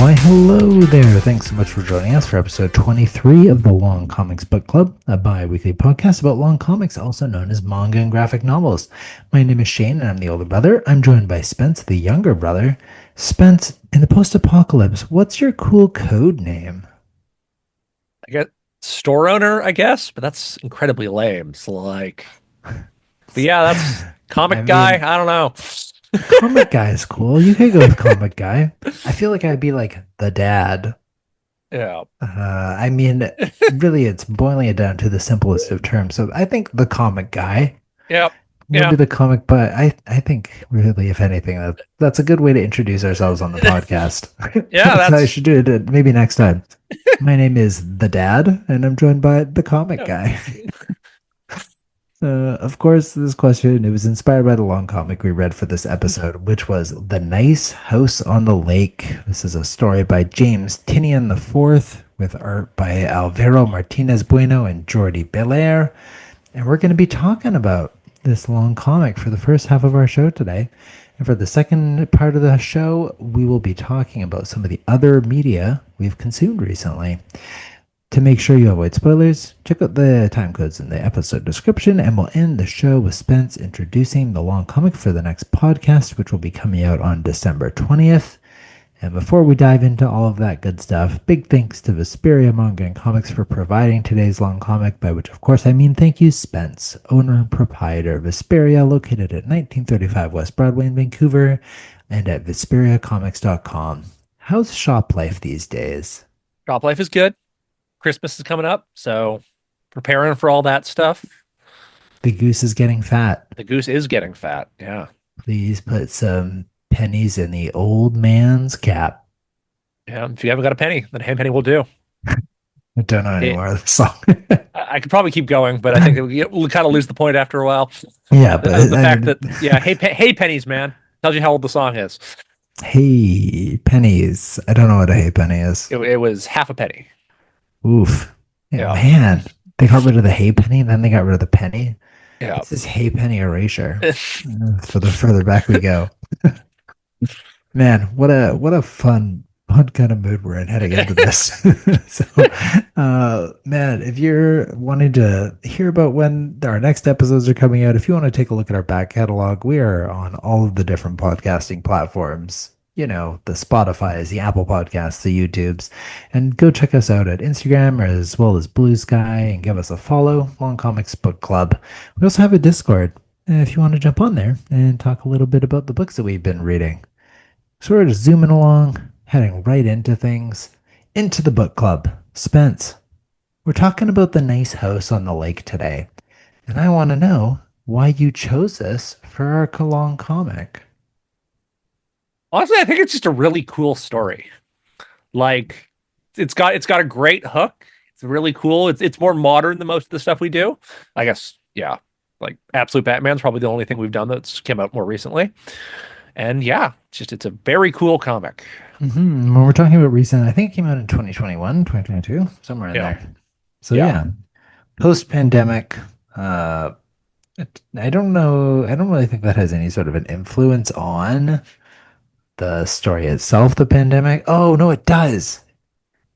Why, hello there. Thanks so much for joining us for episode 23 of the Long Comics Book Club, a bi-weekly podcast about long comics, also known as manga and graphic novels. My name is Shane, and I'm the older brother. I'm joined by Spence, the younger brother. Spence, in the post-apocalypse, what's your cool code name? I get store owner, I guess, but that's incredibly lame. But yeah, that's I comic guy. mean, I don't know. comic guy is cool. You could go with comic guy. I feel like I'd be like the dad. Yeah. I mean, really, it's boiling it down to the simplest of terms. So I think the comic guy. Yep. You'll be Yeah. the comic, but I think really, if anything, that's a good way to introduce ourselves on the podcast. Yeah, That's how I that's should do it. Maybe next time. My name is the Dad, and I'm joined by the comic yeah. guy. Of course, this question it was inspired by the long comic we read for this episode, which was "The Nice House on the Lake." This is a story by James Tynion IV, with art by Alvaro Martinez Bueno and Jordi Belair. And we're going to be talking about this long comic for the first half of our show today. And for the second part of the show, we will be talking about some of the other media we've consumed recently. To make sure you avoid spoilers, check out the time codes in the episode description, and we'll end the show with Spence introducing the long comic for the next podcast, which will be coming out on December 20th. And before we dive into all of that good stuff, big thanks to Vesperia Manga and Comics for providing today's long comic, by which, of course, I mean thank you, Spence, owner and proprietor of Vesperia, located at 1935 West Broadway in Vancouver, and at VesperiaComics.com. How's shop life these days? Drop life is good. Christmas is coming up, so preparing for all that stuff. The goose is getting fat. The goose is getting fat. Yeah. Please put some pennies in the old man's cap. Yeah. If you haven't got a penny, then a penny will do. I don't know It, anymore of the song. I could probably keep going, but I think we'll kind of lose the point after a while. Yeah, The fact that, yeah, hey, pennies, man, tells you how old the song is. hey, pennies. I don't know what a hey penny is. It was half a penny. Oof. Yeah, Yeah. man, they got rid of the hay penny, and then they got rid of the penny. Yeah. This is hay penny erasure. For the further back we go. Man, what a fun kind of mood we're in heading into this. So, man, if you're wanting to hear about when our next episodes are coming out, if you want to take a look at our back catalog, we are on all of the different podcasting platforms. You know, the Spotify's, the Apple Podcasts, the YouTubes, and go check us out at Instagram as well as Blue Sky and give us a follow. Long Comics Book Club. We also have a Discord if you want to jump on there and talk a little bit about the books that we've been reading. So we're just zooming along, heading right into things, into the book club. Spence, we're talking about the nice house on the lake today, and I want to know why you chose this for our long comic. Honestly, I think it's just a really cool story. Like it's got a great hook. It's really cool. It's more modern than most of the stuff we do. I guess, yeah. Like Absolute Batman's probably the only thing we've done that's came out more recently. And yeah, it's a very cool comic. When we're talking about recent, I think it came out in 2021, 2022, somewhere in Yeah. there. So Yeah. yeah, post-pandemic. I don't know. I don't really think that has any sort of an influence on the story itself, the pandemic. Oh, no, it does.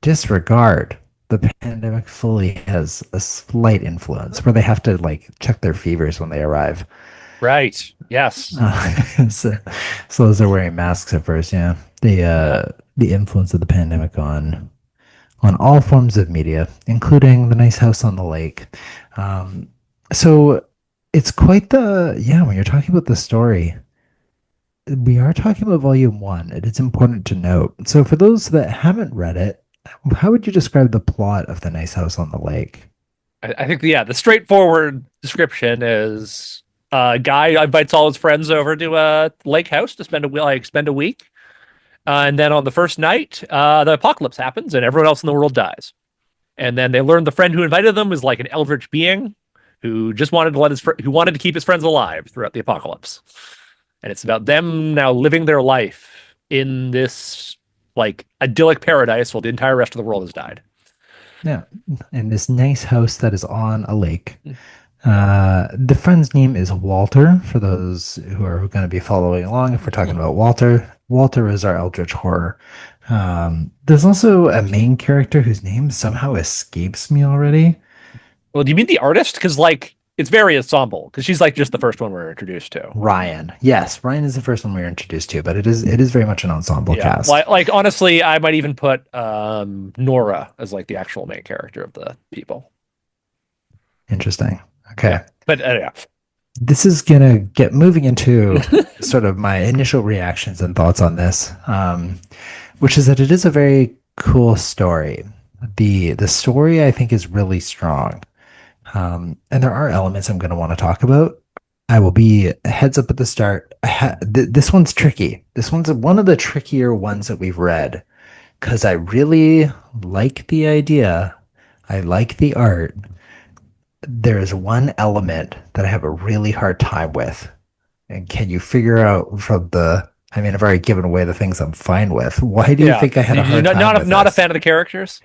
Disregard. The pandemic fully has a slight influence where they have to like check their fevers when they arrive. Right. Yes. So those are wearing masks at first, yeah. The influence of the pandemic on all forms of media, including the nice house on the lake. So it's quite yeah, when you're talking about the story, we are talking about volume one, and it's important to note. So for those that haven't read it, how would you describe the plot of the nice house on the lake? I think the straightforward description is a guy invites all his friends over to a lake house to spend a week. And then on the first night, the apocalypse happens and everyone else in the world dies. And then they learn the friend who invited them is like an Eldrich being who just wanted to who wanted to keep his friends alive throughout the apocalypse. And it's about them now living their life in this like idyllic paradise while the entire rest of the world has died. Yeah, and this nice house that is on a lake. The friend's name is Walter, for those who are going to be following along. If we're talking about Walter, Walter is our Eldritch horror. There's also a main character whose name somehow escapes me already. Well, do you mean the artist? Because like it's very ensemble. Because she's like just the first one we're introduced to. Ryan. Yes, Ryan is the first one we were introduced to, but it is very much an ensemble Yeah, cast. like honestly, I might even put Nora as like the actual main character of the people. Interesting. Yeah, Okay. but yeah, This is gonna get moving into sort of my initial reactions and thoughts on this, which is that it is a very cool story. The story I think is really strong, and there are elements I'm going to want to talk about. I will be heads up at the start. This one's tricky. This one's one of the trickier ones that we've read because I really like the idea. I like the art. There is one element that I have a really hard time with. And can you figure out from the, I mean, I've already given away the things I'm fine with. Why do you yeah. think I had a You're hard time with not a this? fan of the characters.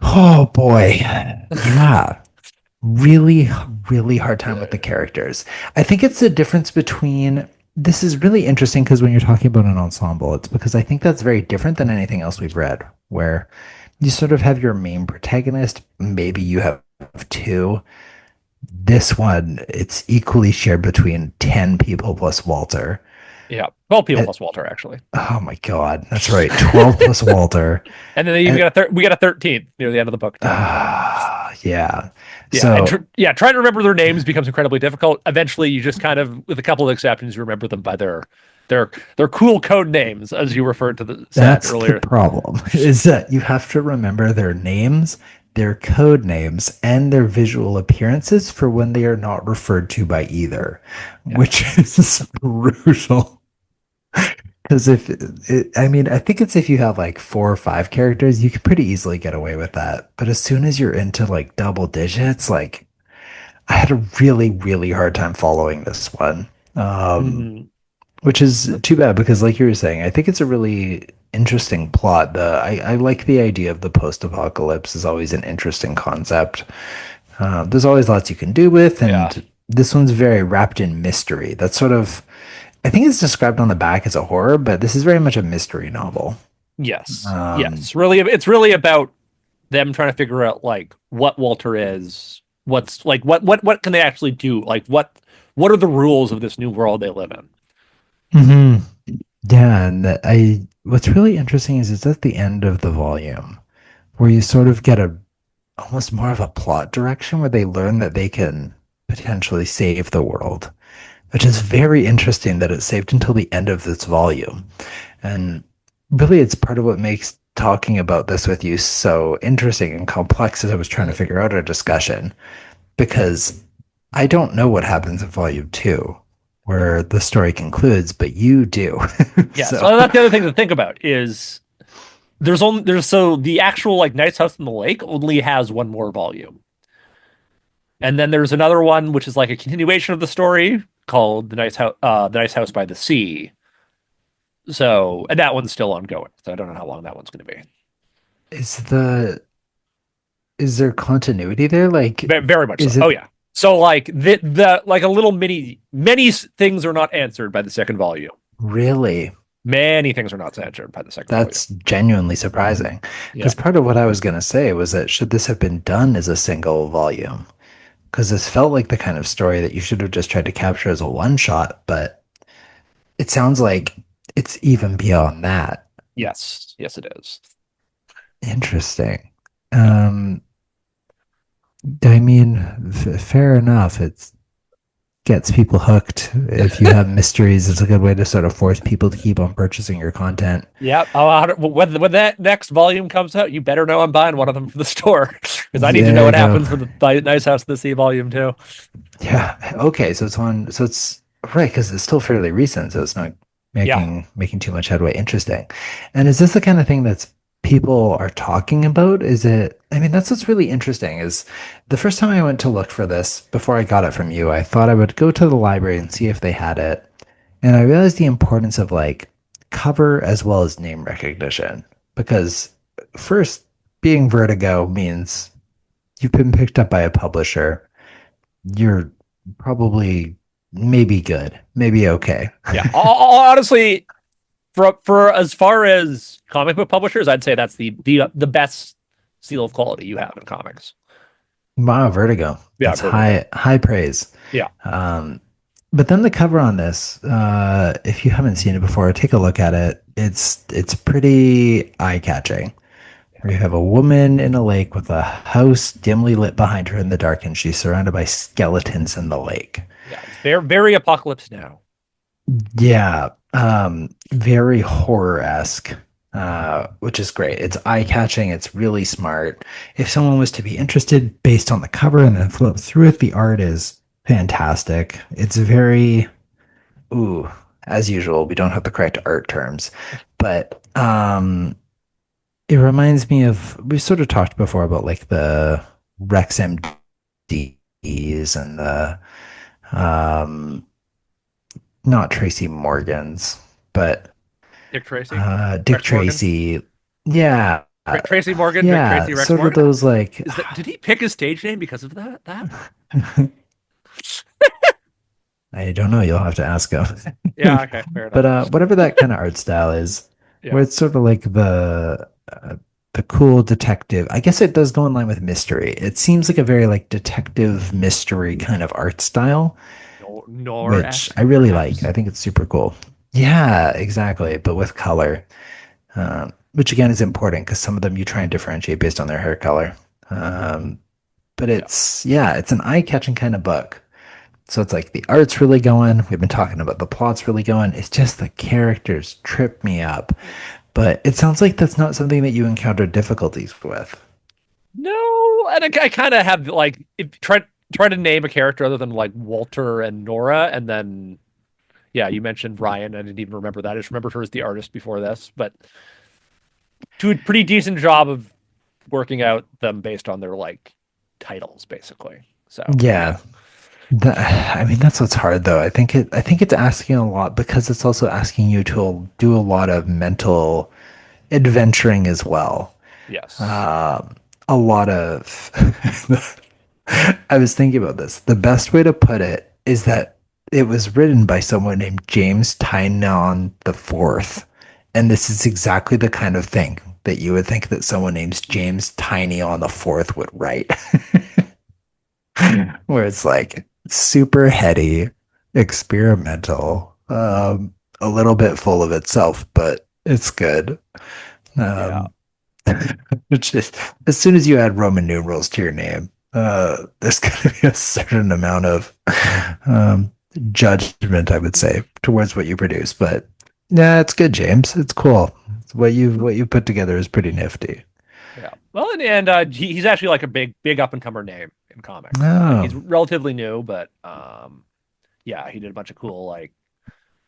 Oh boy. Yeah. Really, really hard time with the characters. I think it's the difference between, this is really interesting because when you're talking about an ensemble, it's because I think that's very different than anything else we've read, where you sort of have your main protagonist, maybe you have two. This one, it's equally shared between 10 people plus Walter. Yeah, 12 people It, plus Walter actually, oh my God, that's right. 12 plus Walter. and then you And, got we got a 13th near the end of the book too. yeah. Yeah, and So yeah, trying to remember their names becomes incredibly difficult. Eventually, you just kind of, with a couple of exceptions, you remember them by their their cool code names, as you referred to the said that's the earlier. problem is that you have to remember their names, their code names, and their visual appearances for when they are not referred to by either, Yeah. which is brutal. Because I mean, I think it's if you have like four or five characters, you could pretty easily get away with that. But as soon as you're into like double digits, like I had a really, really hard time following this one. Um, Mhm. which is too bad because, like you were saying, I think it's a really interesting plot. I like the idea of the post-apocalypse is always an interesting concept. There's always lots you can do with, Yeah. and this one's very wrapped in mystery. That's sort of, I think it's described on the back as a horror, but this is very much a mystery novel. Yes. Um, Yes. Really, it's really about them trying to figure out like what Walter is, what's like what can they actually do? Like what are the rules of this new world they live in? mhm. Yeah, and what's really interesting is it's at the end of the volume where you sort of get a almost more of a plot direction where they learn that they can potentially save the world, which is very interesting that it's saved until the end of this volume. And really, it's part of what makes talking about this with you so interesting and complex as I was trying to figure out our discussion, because I don't know what happens in volume two, where the story concludes, but you do. Yeah. So, So that's the other thing to think about is there's so the actual like Nice House in the Lake only has one more volume. And then there's another one which is like a continuation of the story called The Nice House by the Sea. So, and that one's still ongoing. So I don't know how long that one's going to be. is the is there continuity there? Like, Very much so. is Oh it yeah. So like the like a little many things are not answered by the second volume. really? Many things are not answered by the second volume. That's genuinely surprising. Yeah. Because part of what I was going to say was that should this have been done as a single volume? Because this felt like the kind of story that you should have just tried to capture as a one shot, but it sounds like it's even beyond that. Yes. Yes, it is. Interesting. Yeah. Um, I mean, fair enough. It gets people hooked. If you have mysteries, it's a good way to sort of force people to keep on purchasing your content. Yeah. Oh, when that next volume comes out, you better know I'm buying one of them from the store because I need to know There you what go. happens for the Nice House of the Sea volume too. Yeah. Okay. So it's on. So it's right because it's still fairly recent. So it's not Yeah. making too much headway. Interesting. And is this the kind of thing that's people are talking about? Is it? I mean, that's what's really interesting. Is the first time I went to look for this before I got it from you, I thought I would go to the library and see if they had it, and I realized the importance of like cover as well as name recognition because first being Vertigo means you've been picked up by a publisher, you're probably maybe good, maybe okay. Yeah. Honestly, For as far as comic book publishers, I'd say that's the best seal of quality you have in comics. Wow, Vertigo. Yeah, That's Vertigo. high praise. Yeah, Um, but then the cover on this, if you haven't seen it before, take a look at it. It's pretty eye-catching. Where you have a woman in a lake with a house dimly lit behind her in the dark, and she's surrounded by skeletons in the lake. yeah. It's very Apocalypse Now. Yeah, very horror-esque, which is great. It's eye-catching. It's really smart. If someone was to be interested based on the cover and then flip through it, the art is fantastic. It's very, ooh, as usual, we don't have the correct art terms, but it reminds me of, we sort of talked before about like the Rex MDs and the um not Tracy Morgans, but Dick Tracy, Dick Rex Morgan, Tracy. Yeah. Tracy Morgan, Dick Yeah, Tracy, Rex sort of Morgan. those like Is that did he pick his stage name because of that? I don't know, you'll have to ask him. Yeah, okay, fair But enough. whatever that kind of art style is, Yeah, where it's sort of like the cool detective. I guess it does go in line with mystery. It seems like a very like detective mystery kind of art style, which I Nor-esque, really like. perhaps. I think it's super cool. Yeah, exactly, but with color, which again is important because some of them you try and differentiate based on their hair color. Um, but Yeah, it's an eye-catching kind of book. So it's like the art's really going. We've been talking about the plot's really going. It's just the characters trip me up. But it sounds like that's not something that you encountered difficulties with. no, and I kind of have like if try to name a character other than like Walter and Nora, and then yeah, you mentioned Ryan. I didn't even remember that. I just remembered her as the artist before this, but do a pretty decent job of working out them based on their like titles, basically. So yeah, Yeah. I mean, that's what's hard though. I think it's asking a lot because it's also asking you to do a lot of mental adventuring as well. yes, Um, a lot of I was thinking about this. The best way to put it is that it was written by someone named James Tynion IV. And this is exactly the kind of thing that you would think that someone named James Tiny on the fourth would write. Where it's like super heady, experimental, a little bit full of itself, but it's good. yeah, Um, Which is, as soon as you add Roman numerals to your name, there's going to be a certain amount of um, judgment, I would say, towards what you produce. But yeah, it's good, James. It's cool. What you put together is pretty nifty. yeah. Well, in the end, he's actually like a big up and comer name in comics. Oh, He's relatively new, but yeah, he did a bunch of cool like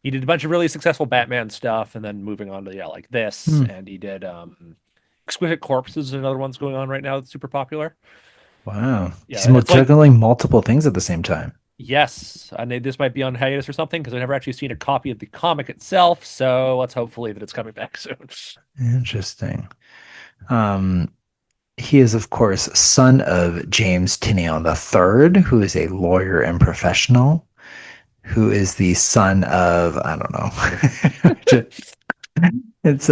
he did a bunch of really successful Batman stuff, and then moving on to yeah like this, hmm. and he did Exquisite Corpses is another one's going on right now that's super popular. Wow. Yeah, He's it's like juggling multiple things at the same time. yes, I know this might be on hiatus or something because I've never actually seen a copy of the comic itself. So let's hopefully that it's coming back soon. Interesting. Um, he is, of course, son of James Tynion III, who is a lawyer and professional, who is the son of I don't know. It's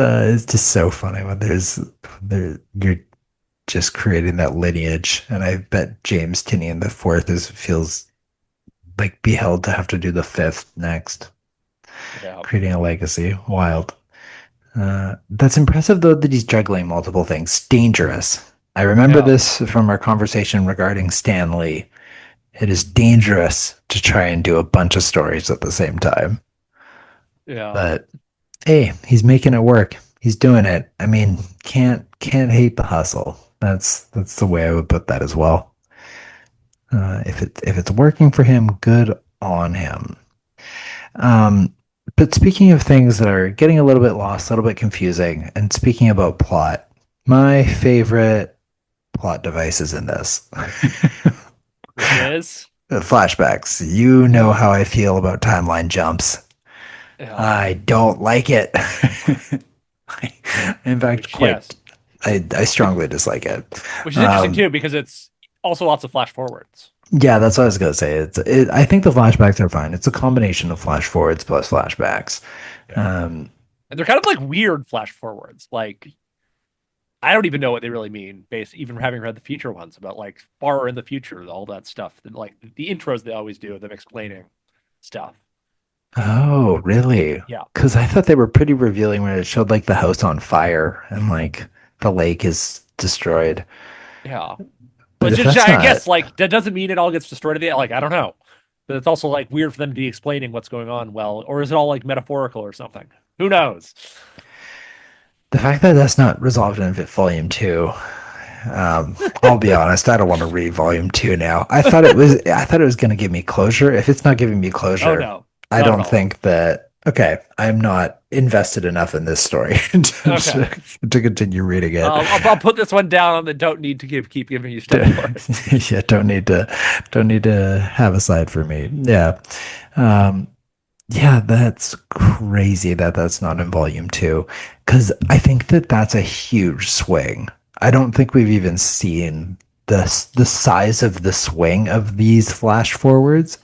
just so funny when there you're just creating that lineage, and I bet James Tinian the fourth is feels like beheld to have to do the fifth next, Yeah, creating a legacy. Wild. That's impressive though that he's juggling multiple things. Dangerous. I remember yeah, this from our conversation regarding Stan Lee. It is dangerous to try and do a bunch of stories at the same time. yeah, But hey, he's making it work. He's doing it. I mean, can't hate the hustle. That's the way I would put that as well. If it's working for him, good on him. Um, but speaking of things that are getting a little bit lost, a little bit confusing, and speaking about plot, my favorite plot devices in this. which is Flashbacks. You know how I feel about timeline jumps. yeah, I don't like it. In fact, which yes, I strongly dislike it. which is interesting Um, too because it's also lots of flash forwards. yeah, that's what I was gonna say. I think the flashbacks are fine. It's a combination of flash forwards plus flashbacks. Yeah, Um, And they're kind of like weird flash forwards. Like I don't even know what they really mean, based even having read the future ones about like far in the future, all that stuff. That like the intros they always do, them explaining stuff. Oh, really? Yeah, Because I thought they were pretty revealing when it showed like the house on fire and like the lake is destroyed. yeah. But But if just, that's I not, guess like that doesn't mean it all gets destroyed at the end. Like I don't know. But it's also like weird for them to be explaining what's going on well, or is it all like metaphorical or something? Who knows? the fact that that's not resolved in volume two, I'll be honest, I don't want to read volume two now. I thought it was going to give me closure. If it's not giving me Oh closure, no, I not at don't all. think that, okay, I'm not invested enough in this story Okay. to continue reading it. I'll put this one down on the don't need to keep giving you stuff for. Yeah, don't need to have a side for me. Yeah. Um, yeah, that's crazy that that's not in volume two, because I think that that's a huge swing. I don't think we've even seen the size of the swing of these flash forwards,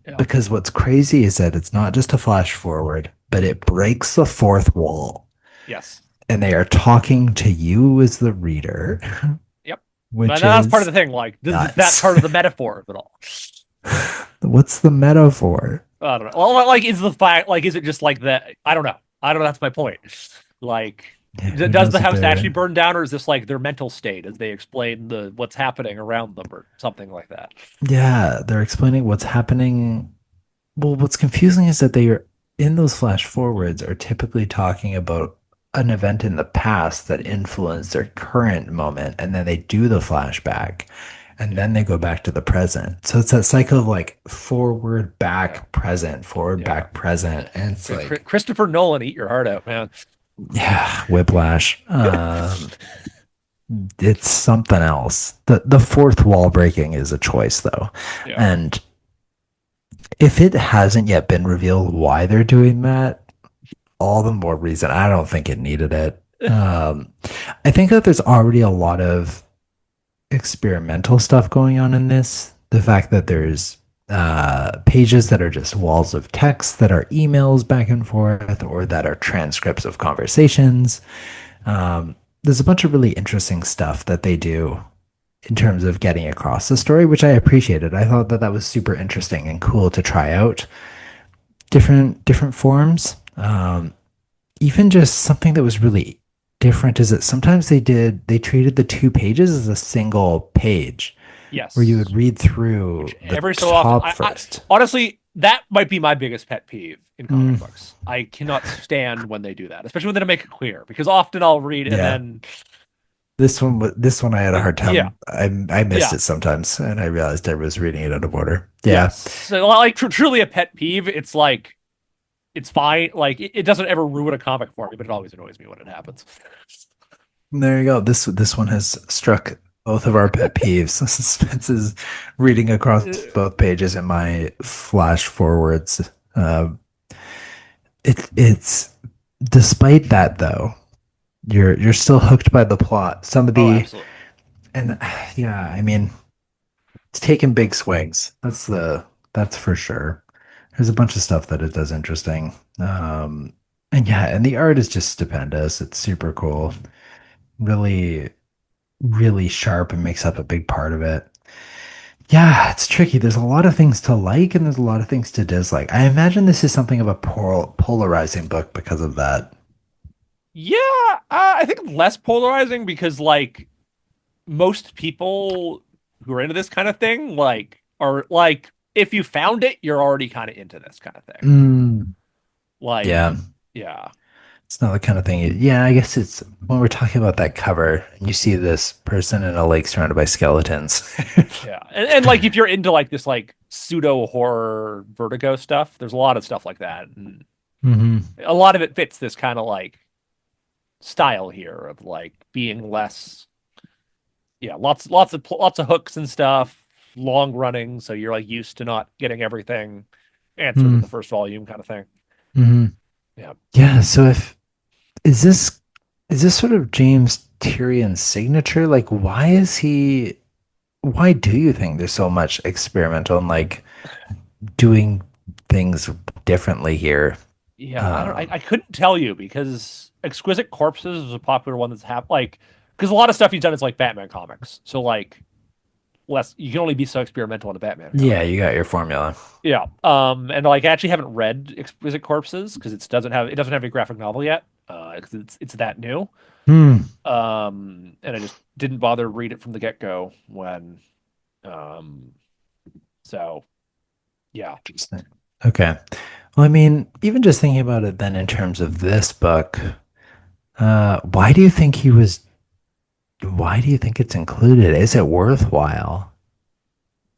Yeah. because what's crazy is that it's not just a flash forward, but it breaks the fourth wall, Yes. and they are talking to you as the reader, Yep. But which that's part of is the thing. Like this, that nuts. part of the metaphor of it all. What's the metaphor? I don't know. Well, like is the fact like is it just like that? I don't know. I don't know. That's my point. Like, Yeah, who does the knows if house actually they're burn down, or is this like their mental state as they explain the what's happening around them, or something like that? yeah, they're explaining what's happening. Well, what's confusing is that they are in those flash forwards are typically talking about an event in the past that influenced their current moment, and then they do the flashback, and Yeah. then they go back to the present. So it's that cycle of like Yeah. forward, Yeah. back, present, and it's like, Christopher Nolan, eat your heart out, man. yeah, whiplash. It's something else. The fourth wall breaking is a choice though, Yeah. and if it hasn't yet been revealed why they're doing that, all the more reason. I don't think it needed it. I think that there's already a lot of experimental stuff going on in this. The fact that there's pages that are just walls of text that are emails back and forth or that are transcripts of conversations. There's a bunch of really interesting stuff that they do in terms of getting across the story, which I appreciated. I thought that that was super interesting and cool to try out different forms. Even just something that was really different is that sometimes they treated the two pages as a single page where you would Yes. read through Which the every so often, top I first. honestly that might be my biggest pet peeve in comic Mm, books. I cannot stand when they do that, especially when they don't make it clear. Because often I'll read and yeah, then this one I had a hard yeah, time. I missed yeah, it sometimes, and I realized I was reading it out of order. yes. Yeah, So like truly a pet peeve. It's like it's fine. Like it doesn't ever ruin a comic for me, but it always annoys me when it happens. there you go. This one has struck both of our pet peeves. Spence is reading across both pages in my flash forwards. It's despite that though, you're still hooked by the plot. Some of Oh, the absolutely. and yeah, I mean, it's taken big swings. That's for sure. There's a bunch of stuff that it does interesting. And yeah, and the art is just stupendous. It's super cool. Really, really sharp and makes up a big part of it. Yeah, it's tricky. There's a lot of things to like and there's a lot of things to dislike. I imagine this is something of a polarizing book because of that. Yeah, I think it's less polarizing because like most people who are into this kind of thing like are like if you found it, you're already kind of into this kind of thing. Mm, Like, yeah, yeah, it's not the kind of thing. Yeah, I guess it's when we're talking about that cover and you see this person in a lake surrounded by skeletons. yeah, and like if you're into like this like pseudo horror Vertigo stuff, there's a lot of stuff like that, and Hmm. a lot of it fits this kind of like style here of like being less, yeah, lots of hooks and stuff, long running, so you're like used to not getting everything answered in the first volume kind of thing. Mm-hmm. Yeah. Yeah. So if is this sort of James Tyrion's signature? Like, why is he? Why do you think there's so much experimental and like doing things differently here? Yeah, I don't. Um, I couldn't tell you because Exquisite Corpses is a popular one that's like because a lot of stuff he's done is like Batman comics. So like less you can only be so experimental in a Batman yeah, comic. you got your formula. Yeah. And like I actually haven't read Exquisite Corpses because it doesn't have a graphic novel yet. 'Cause it's that new. Hmm. And I just didn't bother to read it from the get-go when um so yeah. Interesting. Okay. Well, I mean, even just thinking about it then in terms of this book, why do you think why do you think it's included? Is it worthwhile?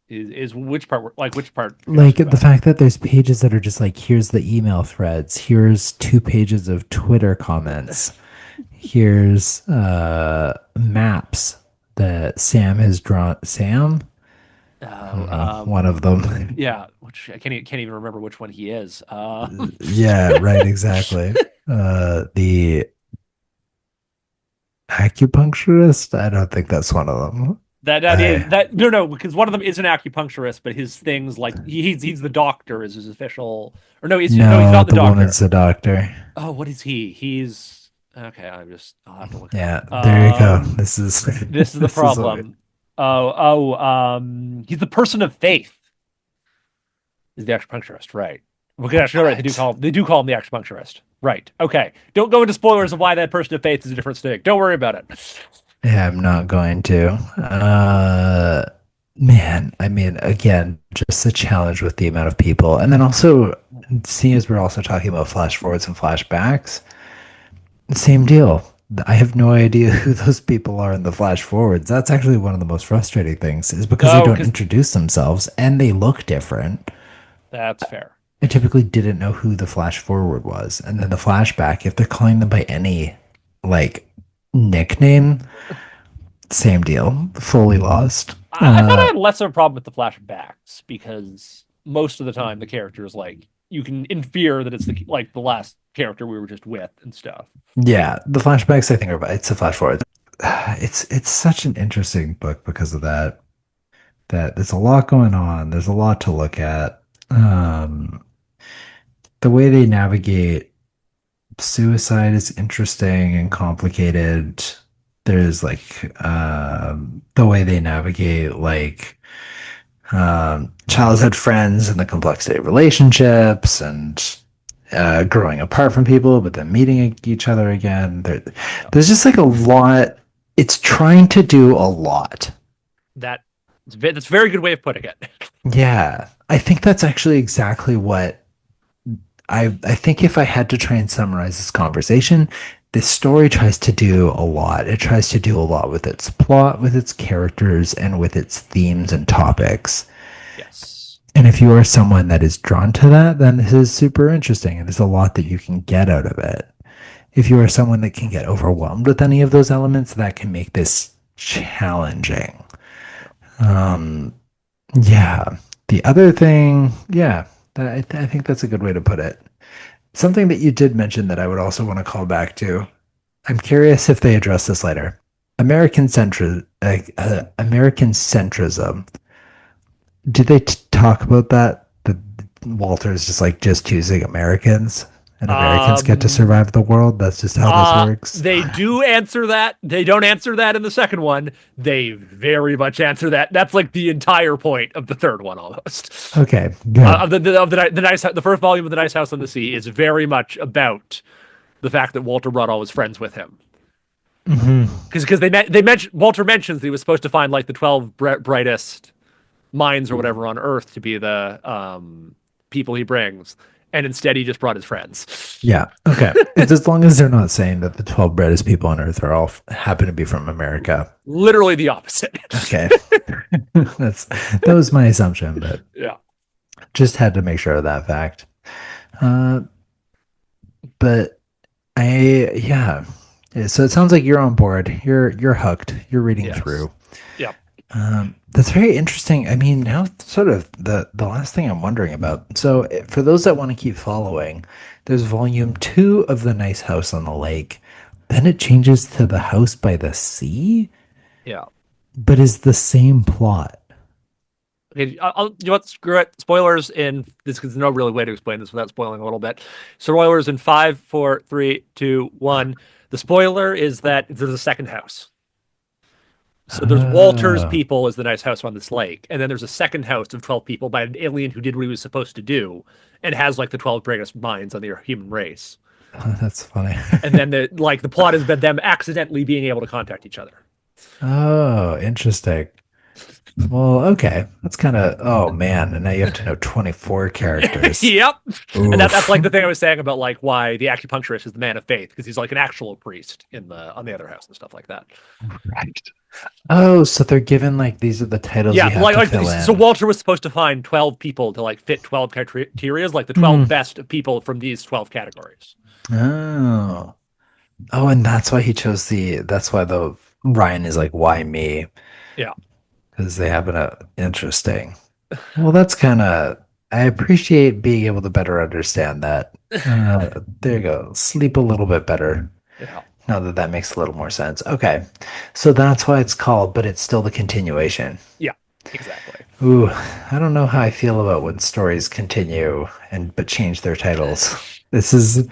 Is which part like which part are you Like asking the about? fact that there's pages that are just like, here's the email threads, here's 2 pages of Twitter comments, here's maps that Sam has drawn. Sam? I Oh, don't know, one of them. yeah, which I can't even remember which one he is. Yeah, right, exactly. The acupuncturist? I don't think that's one of them. that is I that no because one of them is an acupuncturist, but his things like he's the doctor is his official or no he's No, not the the doctor. woman's the doctor. Oh, what is he? He's okay. I'll have to look it up. Yeah, there you go. This is This is the this is what problem. He's the person of faith. Is the acupuncturist right? Well, actually, no, right. what? They do call him the acupuncturist. Right. Okay. Don't go into spoilers of why that person of faith is a different stick. Don't worry about it. Yeah, I'm not going to. Man, I mean, again, just the challenge with the amount of people. And then also, seeing as we're also talking about flash forwards and flashbacks, same deal. I have no idea who those people are in the flash forwards. That's actually one of the most frustrating things, is because they Oh, don't because introduce themselves and they look different. that's fair. I typically didn't know who the flash forward was. And then the flashback, if they're calling them by any like nickname, same deal. Fully lost. I thought I had less of a problem with the flashbacks because most of the time the character is like you can infer that it's the last character we were just with and stuff. Yeah, the flashbacks I think are it's a flash forward. It's such an interesting book because of that. That there's a lot going on. There's a lot to look at. The way they navigate suicide is interesting and complicated. There's like the way they navigate like childhood friends and the complexity of relationships and growing apart from people, but then meeting each other again. Yeah. There's just like a lot. It's trying to do a lot. That that's a very good way of putting it. Yeah, I think that's actually exactly what I think if I had to try and summarize this conversation, this story tries to do a lot. It tries to do a lot with its plot, with its characters, and with its themes and topics. Yes. And if you are someone that is drawn to that, then this is super interesting and there's a lot that you can get out of it. If you are someone that can get overwhelmed with any of those elements, that can make this challenging. Um, yeah. The other thing, yeah, I think that's a good way to put it. Something that you did mention that I would also want to call back to. I'm curious if they address this later. American centrism. Did they talk about that? That Walter is just like just choosing Americans, and Americans get to Um, survive the world. That's just how this works. they do answer that. They don't answer that in the second one. They very much answer that. That's like the entire point of the third one, almost. Okay, good. The first volume of the Nice House on the Sea is very much about the fact that Walter brought all his friends with him. Hmm. Because they mention Walter mentions that he was supposed to find like the 12 brightest minds or whatever on Earth to be the people he brings, and instead he just brought his friends. Yeah. Okay. It's as long as they're not saying that the 12 brightest people on Earth are all happen to be from America. Literally the opposite. Okay. That was my assumption, but Yeah. just had to make sure of that fact. Uh, but yeah. Yeah, so it sounds like you're on board. You're hooked. You're reading Yes. through. Yeah. That's very interesting. I mean, now sort of the last thing I'm wondering about. So for those that want to keep following, there's volume 2 of The Nice House on the Lake. Then it changes to The House by the Sea, Yeah. but is the same plot. Okay, you know what? Screw it. Spoilers in this because there's no really way to explain this without spoiling a little bit. Spoilers in five, four, three, two, one. The spoiler is that there's a second house. So there's Walter's Oh, people is the nice house on this lake, and then there's a second house of 12 people by an alien who did what he was supposed to do, and has like the 12 greatest minds on the human race. that's funny. And then the plot has been them accidentally being able to contact each other. Oh, interesting. Well, okay. That's kind of, oh man. And now you have to know 24 characters. Yep. And that's Oof. like the thing I was saying about like why the acupuncturist is the man of faith because he's like an actual priest in the on the other house and stuff like that. Right. Oh, so they're given like these are the titles Yeah, you have like to like fill so in. Walter was supposed to find 12 people to like fit 12 criteria, like the 12 Hmm. best people from these 12 categories. Oh. Oh, and that's why he chose that's why the Ryan is like, why me? Yeah. Because they happen to interesting. Well, that's kind of, I appreciate being able to better understand that. There you go. Sleep a little bit better. Yeah. Now that that makes a little more sense. Okay. So that's why it's called, but it's still the continuation. Yeah. Exactly. Ooh, I don't know how I feel about when stories continue and but change their titles. This is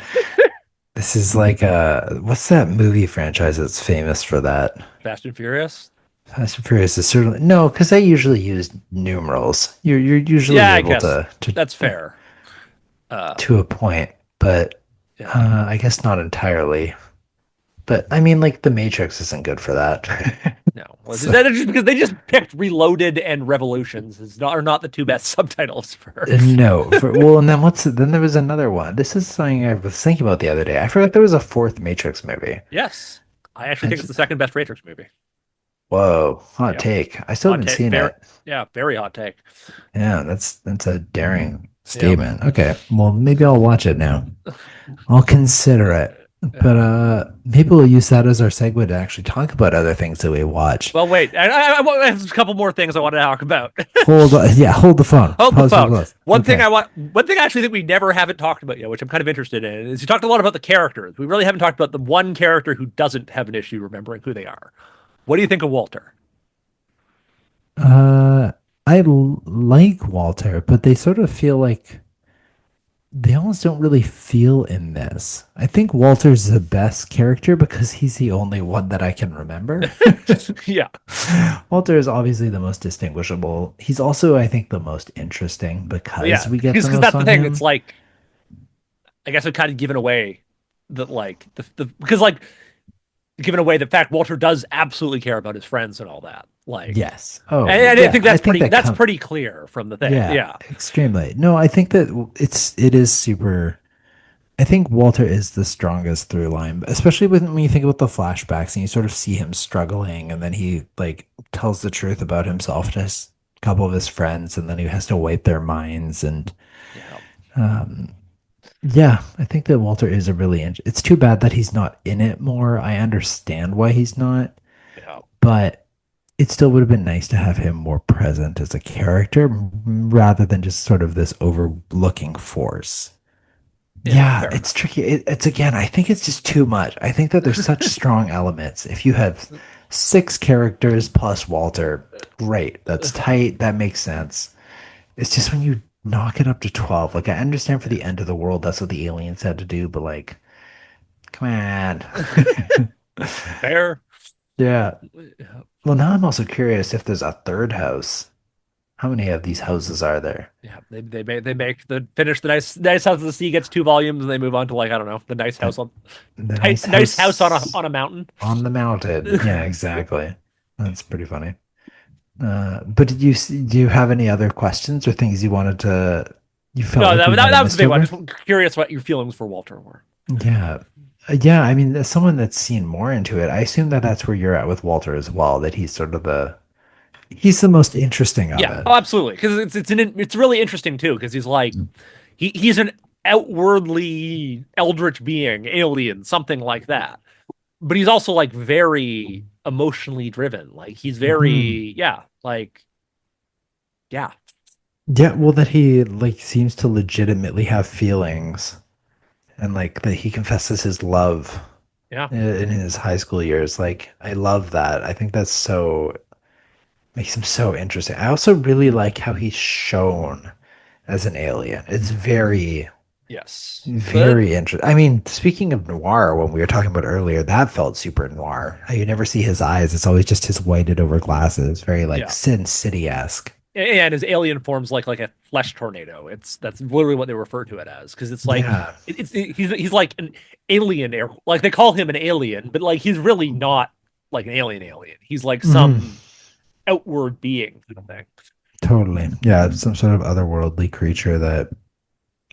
this is like what's that movie franchise that's famous for that? Fast and Furious. Fast and Furious is certainly no, because they usually use numerals. You're usually Yeah, I able guess to that's fair. Uh, to a point, but yeah. I guess not entirely. But I mean, like the Matrix isn't good for that. No, well, So, just because they just picked Reloaded and Revolutions are not the two best subtitles for. no, well, and then then there was another one. This is something I was thinking about the other day. I forgot there was a fourth Matrix movie. Yes, I actually I think it's just, the second best Matrix movie. whoa, hot Yep, take. I still hot haven't take. seen Very, it. yeah, very hot take. Yeah, that's a daring Yep. statement. Okay, well, maybe I'll watch it now. I'll consider it. Yeah. But maybe we'll use that as our segue to actually talk about other things that we watch. Well, wait. I have a couple more things I want to talk about. Yeah, hold the phone. Hold the Pause, pause, phone. pause. One thing Okay. I want. One thing I actually think we never haven't talked about yet, which I'm kind of interested in, is you talked a lot about the characters. We really haven't talked about the one character who doesn't have an issue remembering who they are. What do you think of Walter? Uh, like Walter, but they sort of feel like they almost don't really feel in this. I think Walter's the best character because he's the only one that I can remember. Yeah. Walter is obviously the most distinguishable. He's also, I think, the most interesting because Yeah, we get the because most that's the on thing. It's him. like I guess I've kind of given away that like the because like given away the fact Walter does absolutely care about his friends and all that. Like, Yes. Oh, and I yeah. think I think that that's comes. pretty clear from the thing. Yeah, Yeah, extremely. No, I think that it is super. I think Walter is the strongest through line, especially when you think about the flashbacks and you sort of see him struggling, and then he like tells the truth about himself to a couple of his friends, and then he has to wipe their minds. And yeah, um, yeah, I think that Walter is a really. It's too bad that he's not in it more. I understand why he's not, yeah, but it still would have been nice to have him more present as a character rather than just sort of this overlooking force. yeah. Yeah, Fair it's enough. tricky. It's again, I think it's just too much. I think that there's such strong elements. If you have six characters plus Walter, great. That's tight. That makes sense. It's just when you knock it up to 12, like I understand for the end of the world, that's what the aliens had to do, but like, come on. Fair. Yeah. Well, now I'm also curious if there's a third house. How many of these houses are there? Yeah, they make the finish the nice house of the sea gets two volumes and they move on to like I don't know the nice The, house on the nice nice house house on a mountain. on the mountain. Yeah, exactly. That's pretty funny. But do you have any other questions or things you felt No, like we might have that was the missed big one. over? Just curious what your feelings for Walter were. Yeah. Yeah, I mean, as someone that's seen more into it, I assume that that's where you're at with Walter as well, that he's sort of he's the most interesting of Yeah, it. oh, absolutely. Because it's really interesting too. Because he's like he's an outwardly eldritch being, alien, something like that. But he's also like very emotionally driven. Like he's Hmm. very like yeah, Yeah, well, that he like seems to legitimately have feelings and like that he confesses his love yeah, in his high school years. Like, I love that. I think that's so Makes him so interesting. I also really like how he's shown as an alien. It's very, Yes, but very interesting. I mean, speaking of noir, when we were talking about earlier, that felt super noir. How you never see his eyes. It's always just his whited over glasses. Very like yeah, Sin City-esque. and his alien forms like a flesh tornado. That's literally what they refer to it as because it's like Yeah. he's like an alien air like they call him an alien, but like he's really not like an alien. He's like Mhm. some outward being kind of thing. Totally. Yeah, it's some sort of otherworldly creature that,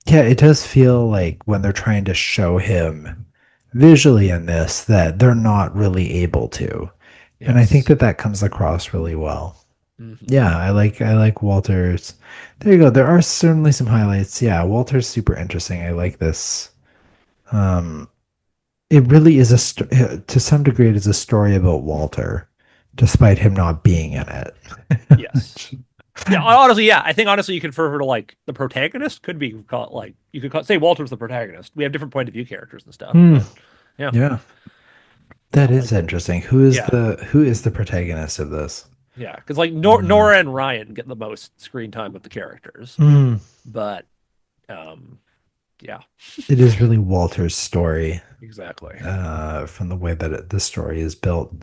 yeah, it does feel like when they're trying to show him visually in this that they're not really able to. And I think Yes. that that comes across really well. Hmm. Yeah, I like Walter's. There you go. There are certainly some highlights. Yeah, Walter's super interesting. I like this. Um, it really is to some degree, it is a story about Walter, despite him not being in it. Yes. Yeah, honestly, yeah. I think honestly you could refer to like the protagonist could be called like you could say Walter's the protagonist. We have different point of view characters and stuff, Hmm. but yeah, Yeah, that like is interesting. yeah, Who is the protagonist of this? yeah, because like Uh, Nora and Ryan get the most screen time of the characters, hmm. but um, yeah, It is really Walter's story, exactly. from the way that the story is built.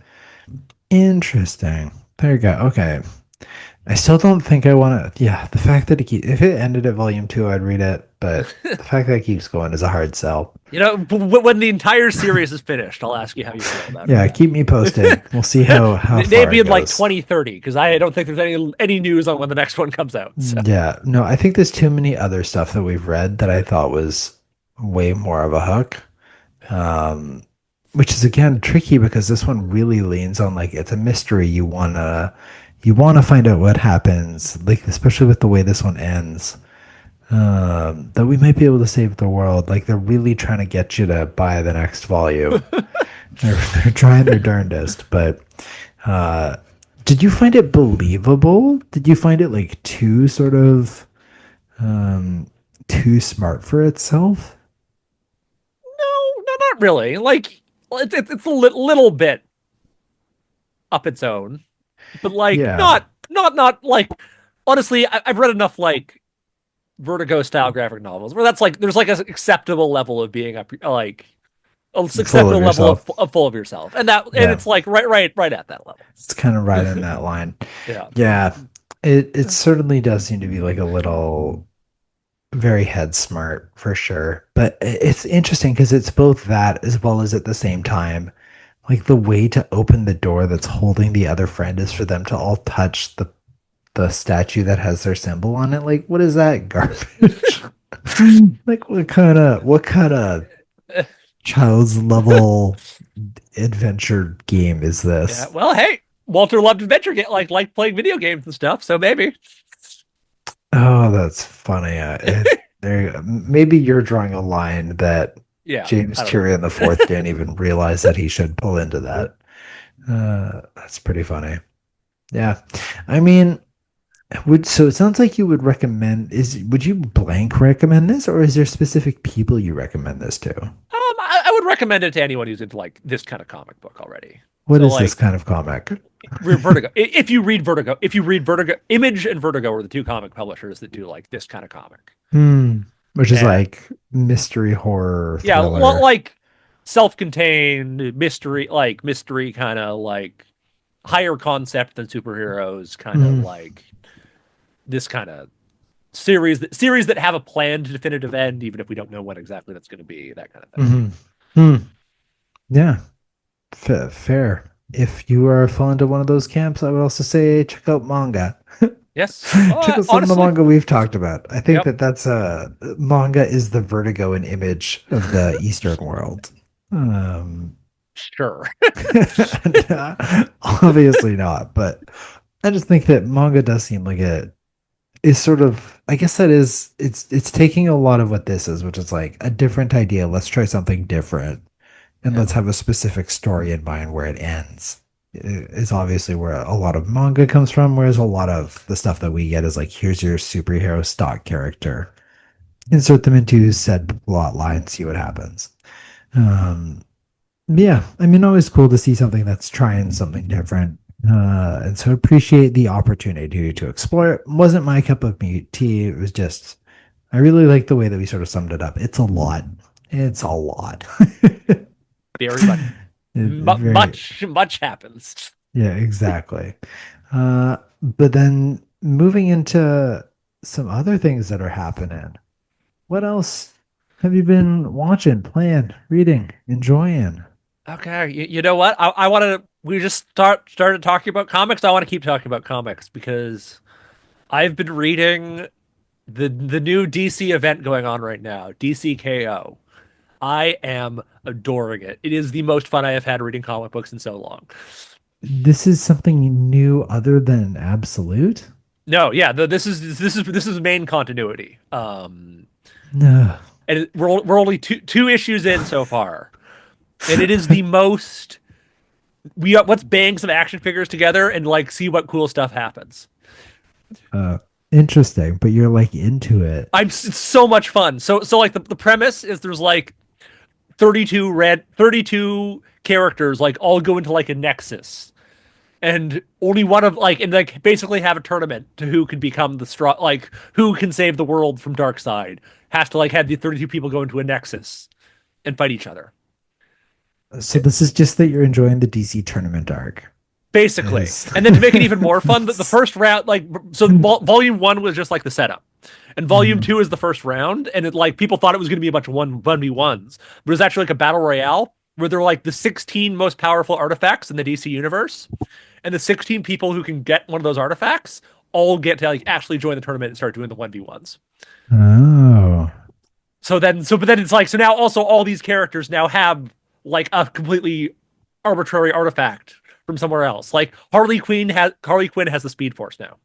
Interesting. There you go. Okay. I still don't think I want to. Yeah, the fact that if it ended at volume two, I'd read it. But the fact that it keeps going is a hard sell. You know, when the entire series is finished, I'll ask you how you feel about Yeah, keep me posted. Wewill see how far maybe it in like goes. 2030, because I don't think there's any news on when the next one comes out. So Yeah, no, I think there's too many other stuff that we've read that I thought was way more of a hook. Um, which is again tricky because this one really leans on like it's a mystery. You wanna find out what happens, like especially with the way this one ends. That we might be able to save the world. Like they're really trying to get you to buy the next volume. They're trying their darndest, but uh, did you find it believable? Did you find it like too sort of um, too smart for itself? no, not really. Like it's a little bit up its own, but like Yeah, not like honestly, I've read enough like Vertigo style graphic novels where that's like there's like an acceptable level of being up like a full of acceptable level yourself. of full of yourself, and Yeah, it's like right at that level. it's kind of right in that line. Yeah. Yeah, it certainly does seem to be like a little very head smart for sure. But it's interesting because it's both that as well as at the same time, like the way to open the door that's holding the other friend is for them to all touch the statue that has their symbol on it. Like, what is that garbage? Like, what kind of child's level adventure game is Yeah. this? Well, hey, Walter loved adventure get like playing video games and stuff, so maybe. Oh, that's funny. There, maybe you're drawing a line that Yeah, James I don't know. Tyrion IV didn't even realize that he should pull into that. That's pretty funny. Yeah, I mean, so it sounds like you would recommend would you blank recommend this, or is there specific people you recommend this to? I would recommend it to anyone who's into like this kind of comic book already. What So is this like kind of comic? Vertigo. If you read Vertigo, Image and Vertigo are the two comic publishers that do like this kind of comic. Hmm. Which is And like mystery horror yeah, thriller. like self-contained mystery, like mystery kind of like higher concept than superheroes, kind of Hmm. like this kind of series that have a planned definitive end, even if we don't know what exactly that's going to be, that kind of thing. Hmm. Hmm. Yeah. Fair. If you are falling into one of those camps, I would also say check out manga. Yes. Check out some of the Honestly, manga we've talked about. I think yep. that that's manga is the Vertigo and Image of the Eastern world. Um, Sure. obviously not, but I just think that manga does seem like it is sort of. I guess that is it's taking a lot of what this is, which is like a different idea. Let's try something different, and Yeah. let's have a specific story in mind where it ends. Is obviously where a lot of manga comes from, whereas a lot of the stuff that we get is like, here's your superhero stock character, insert them into said plot line, see what happens. Um, yeah, I mean, always cool to see something that's trying something different. And so I appreciate the opportunity to explore it. Wasn't my cup of tea. It was just, I really like the way that we sort of summed it up. It's a lot. It's a lot. Very much, Very, much happens. yeah, exactly. But then moving into some other things that are happening. What else have you been watching, playing, reading, enjoying? Okay, you know what? I want to. We just started talking about comics. I want to keep talking about comics because I've been reading the new DC event going on right now, DCKO. I am adoring it. It is the most fun I have had reading comic books in so long. This is something new other than Absolute? No, yeah, this is main continuity. No. And we're only two issues in so far, and it is the most. Let's bang some action figures together and like see what cool stuff happens. Uh, Interesting, but you're like into it. It's so much fun. So like the premise is there's like 32 characters like all go into like a nexus, and only one of like and like basically have a tournament to who can become the strong, like who can save the world from dark side, has to like have the 32 people go into a nexus and fight each other. So this is just that you're enjoying the DC tournament arc. Basically. Is And then to make it even more fun, the first round, like, so volume one was just like the setup. And volume Mhm. two is the first round. And it, like, people thought it was going to be a bunch of 1v1s, but it was actually like a battle royale where they're like the 16 most powerful artifacts in the DC universe. And the 16 people who can get one of those artifacts all get to like actually join the tournament and start doing the 1v1s. Oh. But then it's like, so now also all these characters now have like a completely arbitrary artifact from somewhere else. Like Harley Quinn has the Speed Force now.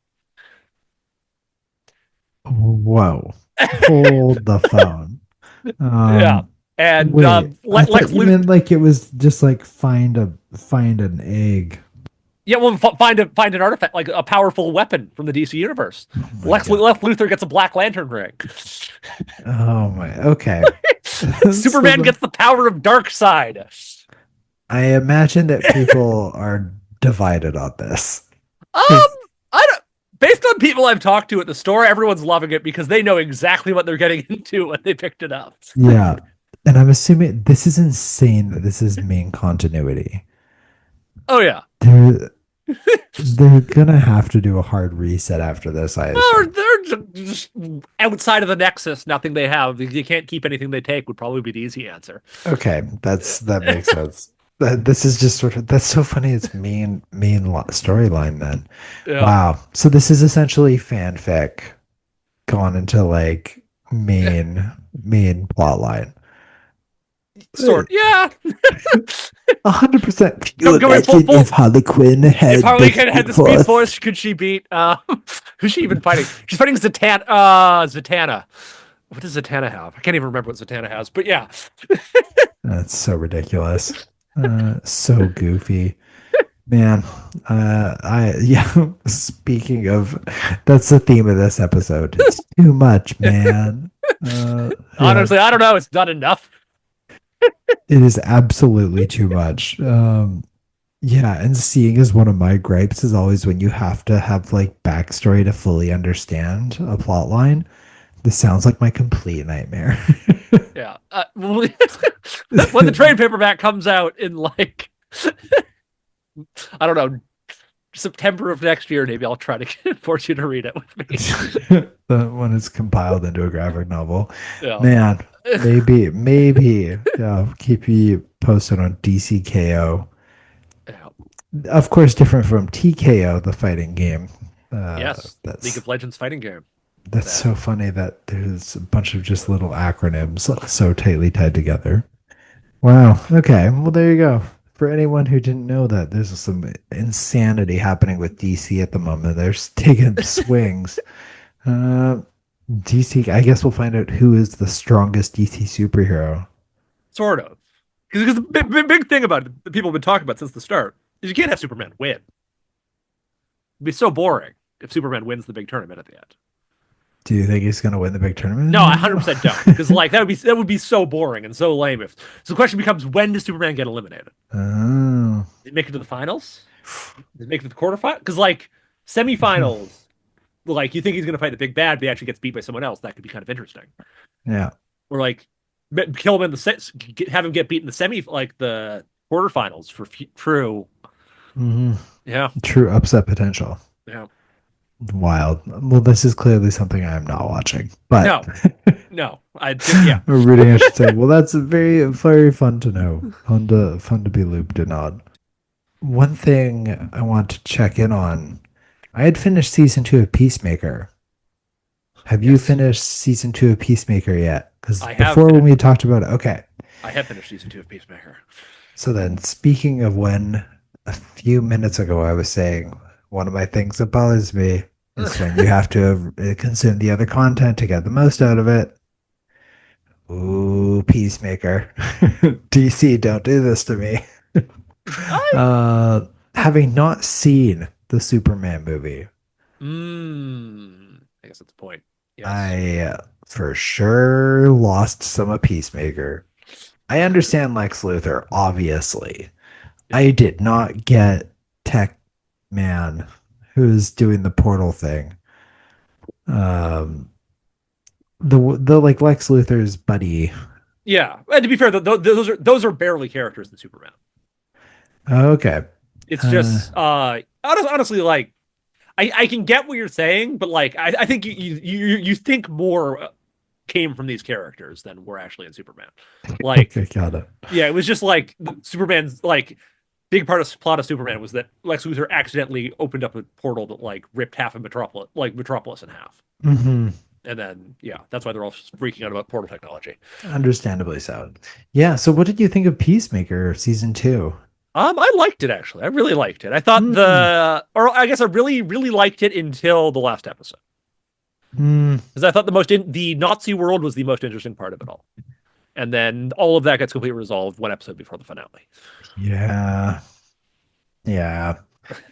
Whoa. Hold the phone. Yeah, and Wait. I thought Lex you Luthor. meant like it was just like find an egg. Yeah, well, find an artifact like a powerful weapon from the DC universe. Oh my god. Lex Luthor gets a Black Lantern ring. Oh my. Okay. So Superman gets the power of Dark Side. I imagine that people are divided on this. Um, 'Cause- I don't. Based on people I've talked to at the store, everyone's loving it because they know exactly what they're getting into when they picked it up. yeah. And I'm assuming this is insane that this is main continuity. Oh yeah. They're they're gonna have to do a hard reset after this, I Or assume. they're just outside of the Nexus. Nothing they have. You can't keep anything they take. Would probably be the easy answer. Okay, that makes sense. This is just sort of that's so funny. It's storyline then. Yeah. Wow. So this is essentially fanfic gone into like main plot line. Sort. Yeah. 100%. Can you Going full imagine full. if Harley Quinn If had Harley the Quinn had Speed the Speed Force? Force, could she beat? Who's she even fighting? She's fighting Zatanna. What does Zatanna have? I can't even remember what Zatanna has. But yeah. That's so ridiculous. So goofy. Man, yeah, speaking of, that's the theme of this episode. It's too much, man. Yeah, Honestly, I don't know. It's not enough. it is absolutely too much. Yeah, and seeing is one of my gripes is always when you have to have like backstory to fully understand a plot line. This sounds like my complete nightmare. Yeah. When the trade paperback comes out in like I don't know September of next year, maybe I'll try to force you to read it with me. When it's compiled into a graphic novel. Yeah. Man, maybe. Yeah, keep you posted on DCKO. Yeah. Of course, different from TKO, the fighting game. Yes. League That's of Legends fighting game. that's That. so funny that there's a bunch of just little acronyms so tightly tied together. Wow. Okay. Well, there you go. For anyone who didn't know that, there's some insanity happening with DC at the moment. They're taking swings. Uh, DC. I guess we'll find out who is the strongest DC superhero. Sort of. Because the big thing about it that people have been talking about since the start is you can't have Superman win. It'd be so boring if Superman wins the big tournament at the end. Do you think he's going to win the big tournament? No, I 100% don't. Because like that would be so boring and so lame. If so, the question becomes when does Superman get eliminated? Oh. Did he make it to the finals? Make it the quarterfinal because like semifinals, like you think he's gonna fight the big bad, but he actually gets beat by someone else. That could be kind of interesting. Yeah. Or like kill him in the set, have him get beat in the semi, like the quarterfinals for true. Hmm. Yeah, True upset potential. yeah. Wild. Well, this is clearly something I am not watching, but No, no. I just yeah. or reading, I should say. Well, that's very, very fun to know. Fun to be looped in on. One thing I want to check in on. I had finished season two of Peacemaker. Have you Yes, finished season two of Peacemaker yet? Because I have before when finished. we talked about it, okay. I have finished season 2 of Peacemaker. So then, speaking of when a few minutes ago I was saying one of my things that bothers me is when you have to consume the other content to get the most out of it. Ooh, Peacemaker. DC, don't do this to me. I uh, Having not seen the Superman movie, I guess that's the point. Yes. I for sure lost some of Peacemaker. I understand Lex Luthor, obviously. Yeah. I did not get Tech Man, who's doing the portal thing. Um, the like Lex Luthor's buddy. Yeah. And to be fair, those are barely characters in Superman. Okay. It's Uh, just honestly like I can get what you're saying, but like I think you think more came from these characters than were actually in Superman. Like okay, got it. yeah, it was just like Superman's like big part of plot of Superman was that Lex Luthor accidentally opened up a portal that like ripped half of Metropolis in half. Hmm. And then yeah, that's why they're all freaking out about portal technology. Understandably so. Yeah. So, what did you think of Peacemaker season two? I liked it actually. I really liked it. I thought Mm. or I guess I really liked it until the last episode Mm. because I thought the Nazi world was the most interesting part of it all, and then all of that gets completely resolved one episode before the finale. Yeah. Yeah.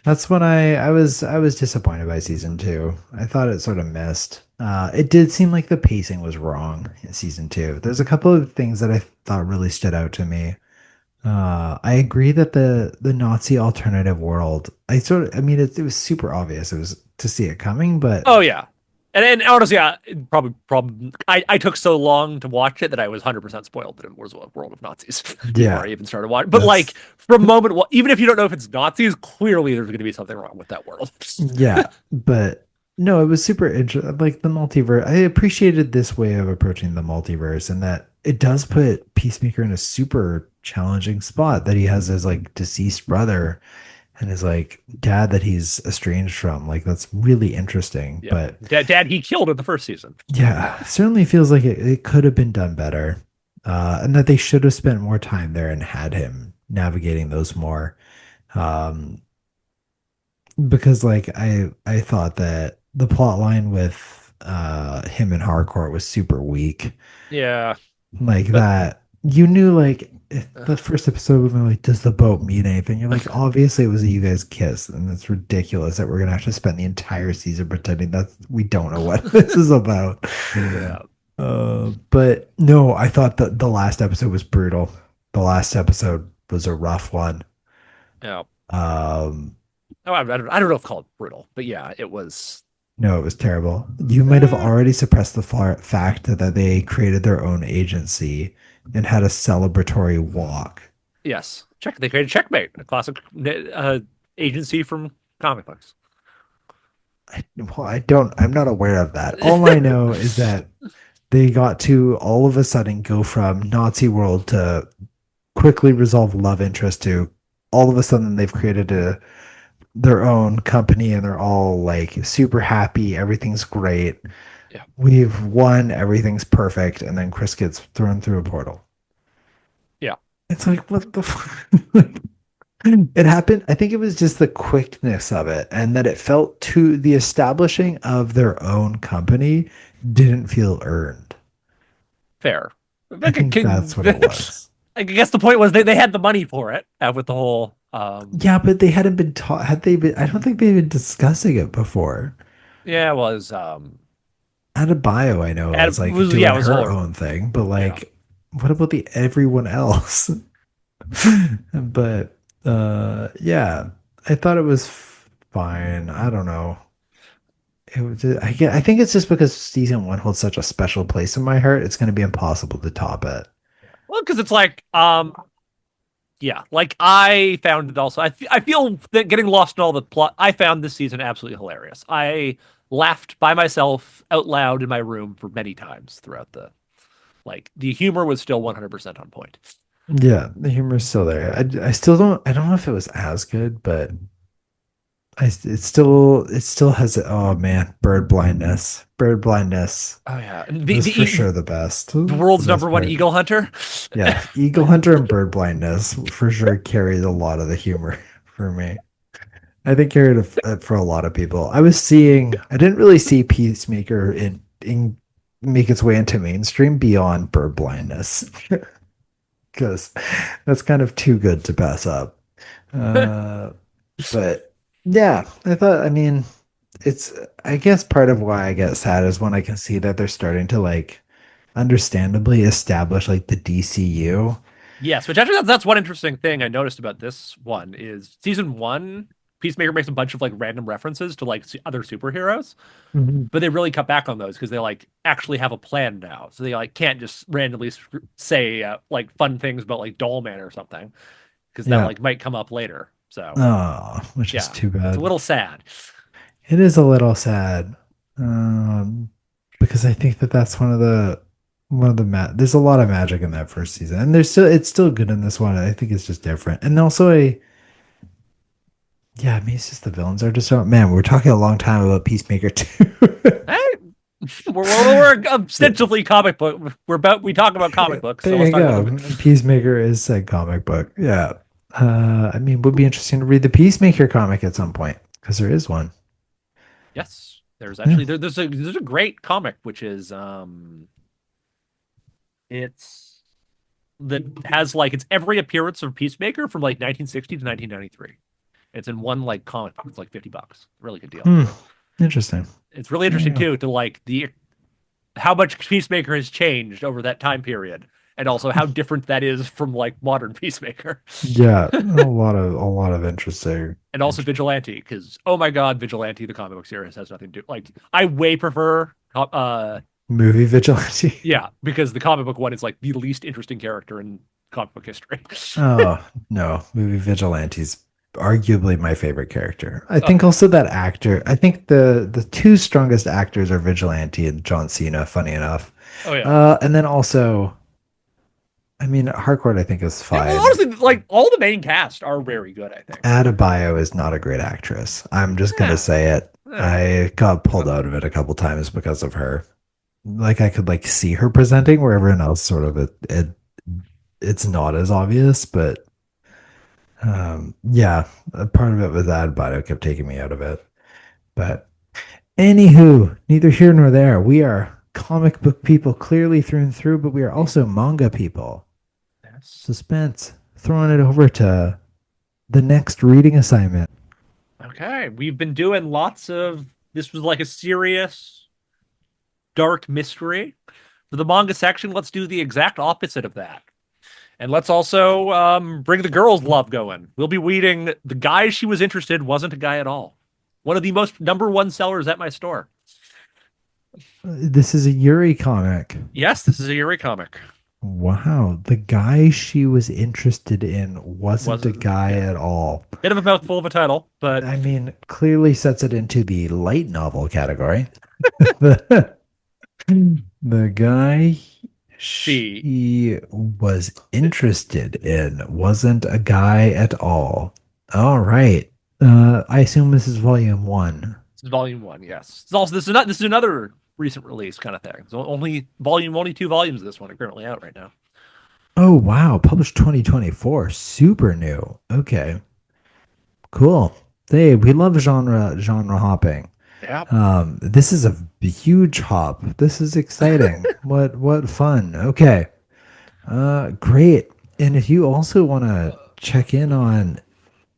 That's when I was disappointed by season two. I thought it sort of missed. It did seem like the pacing was wrong in season two. There's a couple of things that I thought really stood out to me. I agree that the Nazi alternative world. I mean, it was super obvious. It was to see it coming, but Oh yeah, and honestly, probably I took so long to watch it that I was 100% spoiled that it was a world of Nazis before I yeah, even started watching. But that's like for a moment, well, even if you don't know if it's Nazis, clearly there's going to be something wrong with that world. yeah, but no, it was super interesting. Like the multiverse, I appreciated this way of approaching the multiverse, and that it does put Peacemaker in a super challenging spot. That he has his like deceased brother and his like dad that he's estranged from. Like that's really interesting. Yeah, But Dad he killed in the first season. yeah, certainly feels like it could have been done better, and that they should have spent more time there and had him navigating those more. Um, because like I thought that the plot line with him and Harcourt was super weak. Yeah, Like but that you knew like uh, the first episode would be like, does the boat mean anything? You're like, obviously it was a you guys kiss, and it's ridiculous that we're gonna have to spend the entire season pretending that we don't know what this is about. yeah, But no, I thought that the last episode was brutal. The last episode was a rough one. yeah. Um, Oh, I don't know if called brutal, but yeah, it was. No, it was terrible. You might have Uh, already suppressed the fact that they created their own agency and had a celebratory walk. yes, check. They created Checkmate, a classic agency from comic books. I'm not aware of that. All I know is that they got to all of a sudden go from Nazi world to quickly resolve love interest to all of a sudden they've created their own company and they're all like super happy. Everything's great. Yeah, We've won. Everything's perfect. And then Chris gets thrown through a portal. yeah, It's like, what the it happened. I think it was just the quickness of it and that it felt to the establishing of their own company didn't feel earned. fair. I think that's what it was. I guess the point was they had the money for it with the whole Yeah, but they hadn't been taught, had they been, I don't think they've been discussing it before. yeah, it was Adebayo, I know, is like yeah, doing it was her whole own thing, but yeah. like, what about the everyone else? But yeah, I thought it was fine. I don't know. It was I think it's just because season one holds such a special place in my heart. It's going to be impossible to top it. Well, because it's like, yeah, like I found it also. I feel that getting lost in all the plot. I found this season absolutely hilarious. I laughed by myself out loud in my room for many times throughout the like. The humor was still 100% on point. Yeah, the humor is still there. I still don't. I don't know if it was as good, but it still has. Oh man, bird blindness. Bird blindness Oh yeah, was for sure the best. the The world's number best one part. eagle hunter. Yeah, Eagle Hunter and Bird Blindness for sure carried a lot of the humor for me. I think carried it for a lot of people. I didn't really see Peacemaker in make its way into mainstream beyond Bird Blindness because that's kind of too good to pass up. Uh, but yeah, I mean, it's, I guess part of why I get sad is when I can see that they're starting to like understandably establish like the DCU. Yes, which actually that's one interesting thing I noticed about this one is season one. Peacemaker makes a bunch of like random references to like other superheroes, Mhm. but they really cut back on those because they like actually have a plan now. So they like can't just randomly say like fun things about like Dollman or something because that Yeah. like might come up later. So Oh, which is yeah, too it's a bad. little sad. It is a little sad. Um, because I think that that's one of the there's a lot of magic in that first season. And it's still good in this one. I think it's just different. And also yeah, I mean it's just the villains are just so man, we're talking a long time about Peacemaker too. Hey, we're ostensibly comic book. We talk about comic books, so There let's you talk about go. the Peacemaker is said comic book. Yeah. I mean, would be interesting to read the Peacemaker comic at some point because there is one. yes. There's Yeah. actually there's a great comic which is it's that has like it's every appearance of Peacemaker from like 1960 to 1993. It's in one like comic book. It's like $50. Really good deal. Hmm. Interesting. It's really There you interesting go. too to like the how much Peacemaker has changed over that time period, and also how different that is from like modern Peacemaker, Yeah, a lot of interesting. and also Vigilante. Because oh my god, Vigilante the comic book series has nothing to do. Like I way prefer Movie vigilante. yeah, because the comic book one is like the least interesting character in comic book history. Oh no, movie vigilante's arguably my favorite character. I Oh think also that actor. I think the two strongest actors are Vigilante and John Cena. Funny enough, oh yeah. and then also, I mean, Harcourt I think is Yeah, well, fine. honestly, like all the main cast are very good. I think. Adebayo is not a great actress. I'm just gonna Yeah, say it. yeah. I got pulled out of it a couple times because of her. Like I could like see her presenting where everyone else sort of it's not as obvious, but yeah, a part of it was that, but it kept taking me out of it. But anywho, neither here nor there. We are comic book people clearly through and through, but we are also manga people. Yes. Suspense. Throwing it over to the next reading assignment. Okay, we've been doing lots of. This was like a serious, dark mystery. For the manga section, let's do the exact opposite of that. And let's also bring the girls' love going. We'll be reading The Guy She Was Interested Wasn't a Guy at All. One of the most number one sellers at my store. This is a Yuri comic. Yes, this is a Yuri comic. Wow, the guy she was interested in wasn't a Wasn't, guy yeah. at all. Bit of a mouthful of a title, but I mean, clearly sets it into the light novel category. the, the guy she. she was interested in wasn't a guy at all. All right. I assume this is volume one. This is volume one, yes. This is another recent release kind of thing. So only two volumes of this one are currently out right now. Oh, wow. Published 2024. Super new. Okay. Cool. Hey, we love genre hopping. Yeah. This is a huge hop. This is exciting. What fun. Okay. Great. And if you also want to check in on,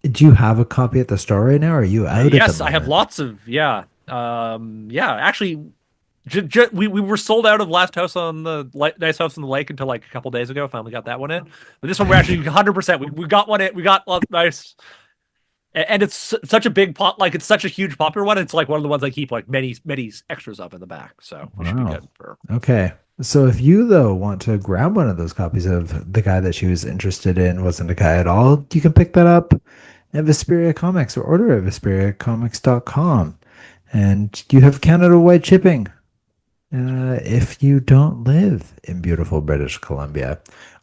do you have a copy at the store right now? Or are you out at the Yes, I have moment? lots of yeah. Yeah, actually we were sold out of Last House on the Nice House on the Lake until like a couple days ago. Finally got that one in. But this one we're actually 100%. We got one in. We got nice. And it's such a big pop, like it's such a huge popular one. It's like one of the ones I keep like many extras of in the back, so it should be Wow. good for. Okay. So if you though want to grab one of those copies of the guy that she was interested in wasn't a guy at all, you can pick that up at Vesperia Comics or order at VesperiaComics.com. And you have Canada-wide shipping if you don't live in beautiful British Columbia.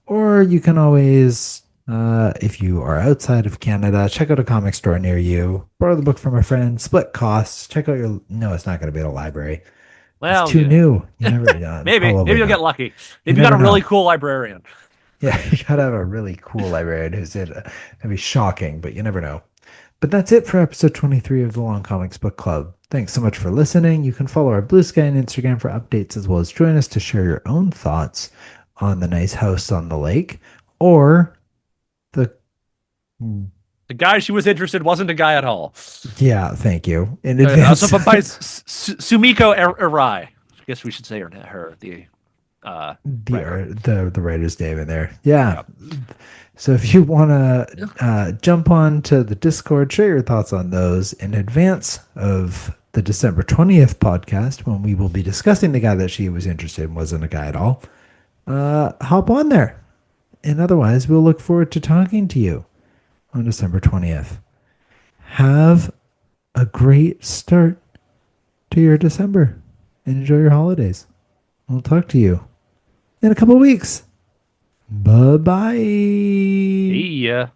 Or you can always, if you are outside of Canada, check out a comic store near you, borrow the book from a friend, split costs, check out your. No, it's not going to be at a library. It's Well, too yeah. new. You never, Maybe probably you'll get not. lucky. You Maybe you got never a really know. cool librarian. Yeah, you gotta have a really cool librarian who's it. That'd be shocking, but you never know. But that's it for episode 23 of the Long Comics Book Club. Thanks so much for listening. You can follow our Blue Sky and Instagram for updates as well as join us to share your own thoughts on the nice house on the lake or the. The guy she was interested wasn't a guy at all. Yeah, thank you in So advance. by Sumiko Arai. I guess we should say her the writer. The writer's name in there. Yeah. Yeah. So if you want to jump on to the Discord, share your thoughts on those in advance of the December 20th podcast when we will be discussing the guy that she was interested in wasn't a guy at all. Hop on there. And otherwise, we'll look forward to talking to you on December 20th. Have a great start to your December and enjoy your holidays. We'll talk to you in a couple of weeks. Bye bye. See ya.